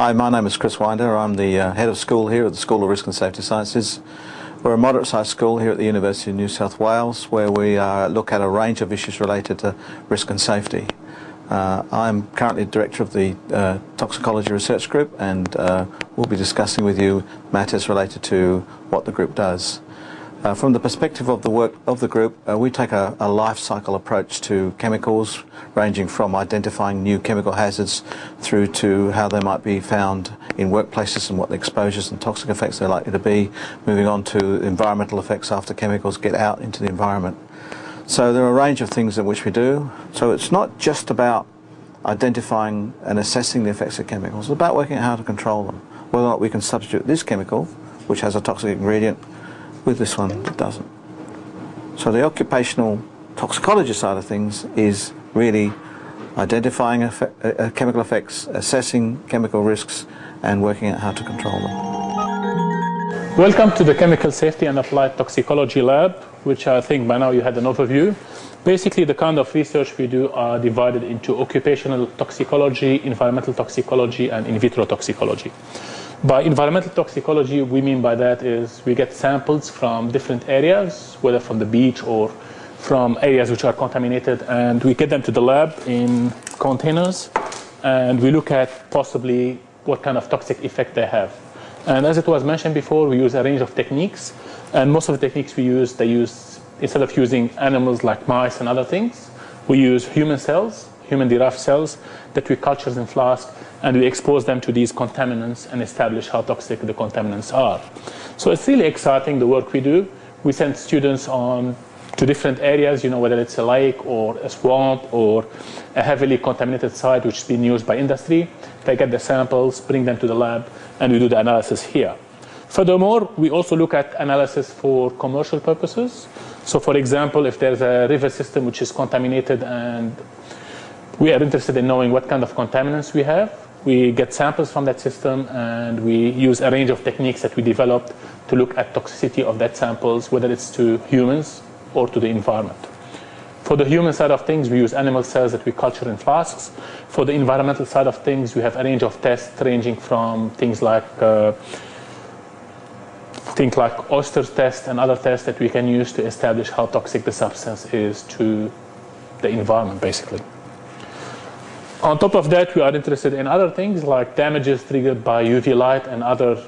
Hi, my name is Chris Winder. I'm the head of school here at the School of Risk and Safety Sciences. We're a moderate-sized school here at the University of New South Wales where we look at a range of issues related to risk and safety. I'm currently director of the Toxicology Research Group, and we'll be discussing with you matters related to what the group does. From the perspective of the work of the group, we take a life cycle approach to chemicals, ranging from identifying new chemical hazards through to how they might be found in workplaces and what the exposures and toxic effects they're likely to be, moving on to environmental effects after chemicals get out into the environment. So there are a range of things in which we do. So it's not just about identifying and assessing the effects of chemicals, it's about working out how to control them, whether or not we can substitute this chemical, which has a toxic ingredient, with this one that doesn't. So the occupational toxicology side of things is really identifying chemical effects, assessing chemical risks, and working out how to control them. Welcome to the Chemical Safety and Applied Toxicology Lab, which I think by now you had an overview. Basically, the kind of research we do are divided into occupational toxicology, environmental toxicology, and in vitro toxicology. By environmental toxicology, we mean by that is we get samples from different areas, whether from the beach or from areas which are contaminated, and we get them to the lab in containers, and we look at possibly what kind of toxic effect they have. And as it was mentioned before, we use a range of techniques, and most of the techniques we use, instead of using animals like mice and other things, we use human cells, human-derived cells that we culture in flasks, and we expose them to these contaminants and establish how toxic the contaminants are. So it's really exciting, the work we do. We send students on to different areas, whether it's a lake or a swamp or a heavily contaminated site which is being used by industry. They get the samples, bring them to the lab, and we do the analysis here. Furthermore, we also look at analysis for commercial purposes. So for example, if there's a river system which is contaminated and we are interested in knowing what kind of contaminants we have, we get samples from that system and we use a range of techniques that we developed to look at toxicity of that samples, whether it's to humans or to the environment. For the human side of things, we use animal cells that we culture in flasks. For the environmental side of things, we have a range of tests ranging from things like oyster tests and other tests that we can use to establish how toxic the substance is to the environment, basically. On top of that, we are interested in other things like damages triggered by UV light and other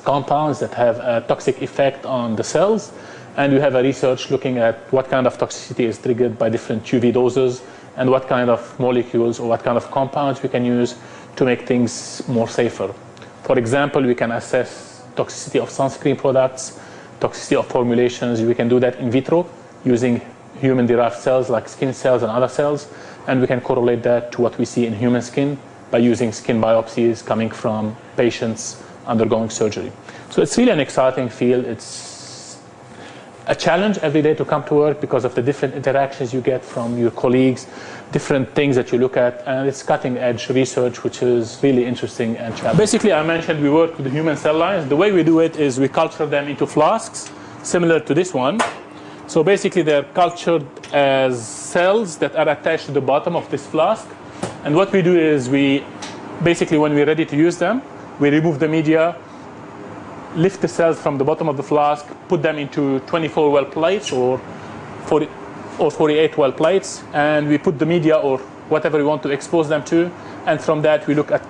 compounds that have a toxic effect on the cells. And we have a research looking at what kind of toxicity is triggered by different UV doses and what kind of molecules or what kind of compounds we can use to make things more safer. For example, we can assess toxicity of sunscreen products, toxicity of formulations. We can do that in vitro using human-derived cells like skin cells and other cells, and we can correlate that to what we see in human skin by using skin biopsies coming from patients undergoing surgery. So it's really an exciting field. It's a challenge every day to come to work because of the different interactions you get from your colleagues, different things that you look at, and it's cutting-edge research which is really interesting and challenging. Basically, I mentioned we work with the human cell lines. The way we do it is we culture them into flasks similar to this one. So basically, they're cultured as cells that are attached to the bottom of this flask. And what we do is basically, when we're ready to use them, we remove the media, lift the cells from the bottom of the flask, put them into 24-well plates or 48-well plates, and we put the media or whatever we want to expose them to. And from that, we look at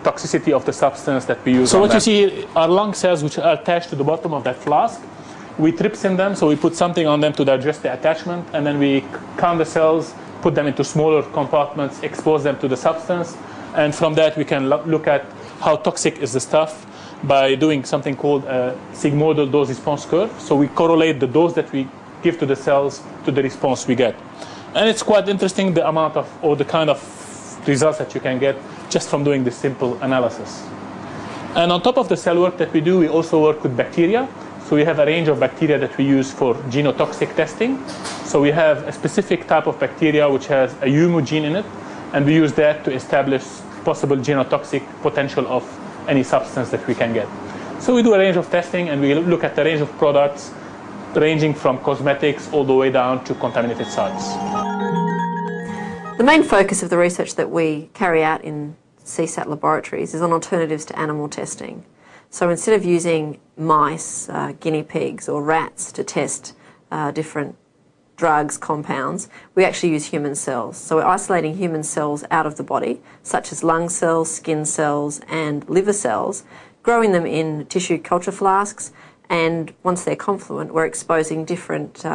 toxicity of the substance that we use. So what you see here are lung cells which are attached to the bottom of that flask. We trypsin them, so we put something on them to digest the attachment, and then we count the cells, put them into smaller compartments, expose them to the substance, and from that we can look at how toxic is the stuff by doing something called a sigmoidal dose-response curve. So we correlate the dose that we give to the cells to the response we get. And it's quite interesting the amount of, or the kind of results that you can get just from doing this simple analysis. And on top of the cell work that we do, we also work with bacteria. So we have a range of bacteria that we use for genotoxic testing. So we have a specific type of bacteria which has a humo gene in it, and we use that to establish possible genotoxic potential of any substance that we can get. So we do a range of testing, and we look at a range of products ranging from cosmetics all the way down to contaminated sites. The main focus of the research that we carry out in CSAT laboratories is on alternatives to animal testing. So instead of using mice, guinea pigs or rats to test different drugs, compounds, we actually use human cells. So we're isolating human cells out of the body, such as lung cells, skin cells and liver cells, growing them in tissue culture flasks, and once they're confluent, we're exposing different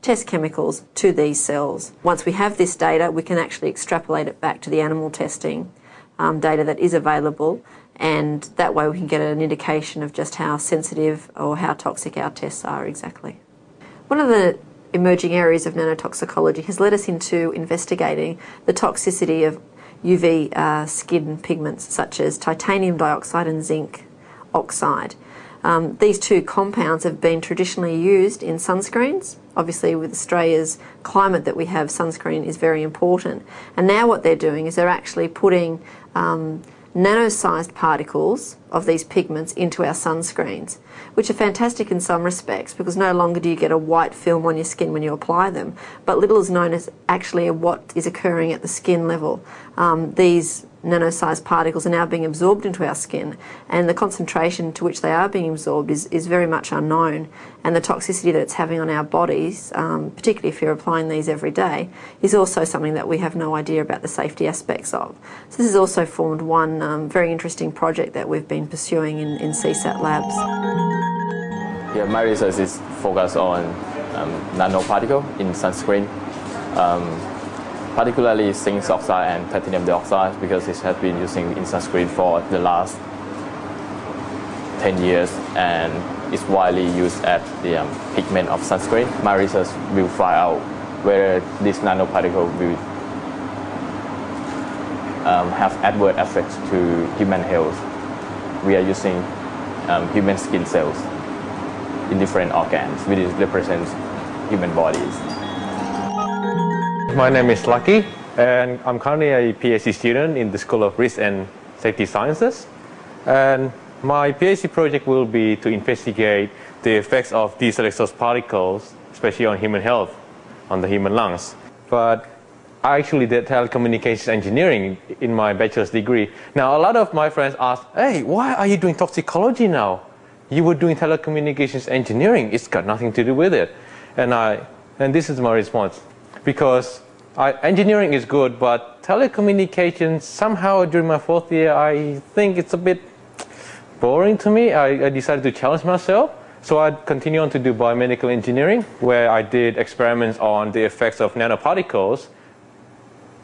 test chemicals to these cells. Once we have this data, we can actually extrapolate it back to the animal testing data that is available, and that way we can get an indication of just how sensitive or how toxic our tests are exactly. One of the emerging areas of nanotoxicology has led us into investigating the toxicity of UV skin pigments such as titanium dioxide and zinc oxide. These two compounds have been traditionally used in sunscreens. Obviously, with Australia's climate that we have, sunscreen is very important. And now what they're doing is they're actually putting nano-sized particles of these pigments into our sunscreens, which are fantastic in some respects because no longer do you get a white film on your skin when you apply them, but little is known as actually what is occurring at the skin level. These nano-sized particles are now being absorbed into our skin, and the concentration to which they are being absorbed is very much unknown, and the toxicity that it's having on our bodies, particularly if you're applying these every day, is also something that we have no idea about the safety aspects of. So this has also formed one very interesting project that we've been pursuing in CSAT labs. Yeah, my research is focused on nanoparticle in sunscreen. Particularly zinc oxide and titanium dioxide, because it has been using in sunscreen for the last 10 years and is widely used as the pigment of sunscreen. My research will find out whether this nanoparticle will have adverse effects to human health. We are using human skin cells in different organs, which represents human bodies. My name is Lucky, and I'm currently a PhD student in the School of Risk and Safety Sciences. And my PhD project will be to investigate the effects of these exhaust particles, especially on human health, on the human lungs. But I actually did telecommunications engineering in my bachelor's degree. Now, a lot of my friends ask, hey, why are you doing toxicology now? You were doing telecommunications engineering. It's got nothing to do with it. And this is my response. Because engineering is good, but telecommunications, somehow during my fourth year, I think it's a bit boring to me. I decided to challenge myself. So I continued on to do biomedical engineering, where I did experiments on the effects of nanoparticles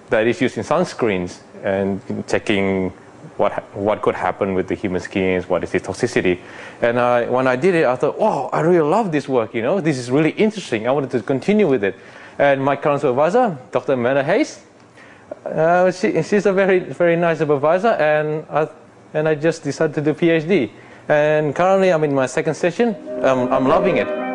that is used in sunscreens and checking what could happen with the human skins, what is the toxicity. And when I did it, I thought, wow, I really love this work, you know, this is really interesting. I wanted to continue with it. And my current supervisor, Dr. Amanda Hayes, she's a very, very nice supervisor, and I just decided to do PhD. And currently I'm in my second session. I'm loving it.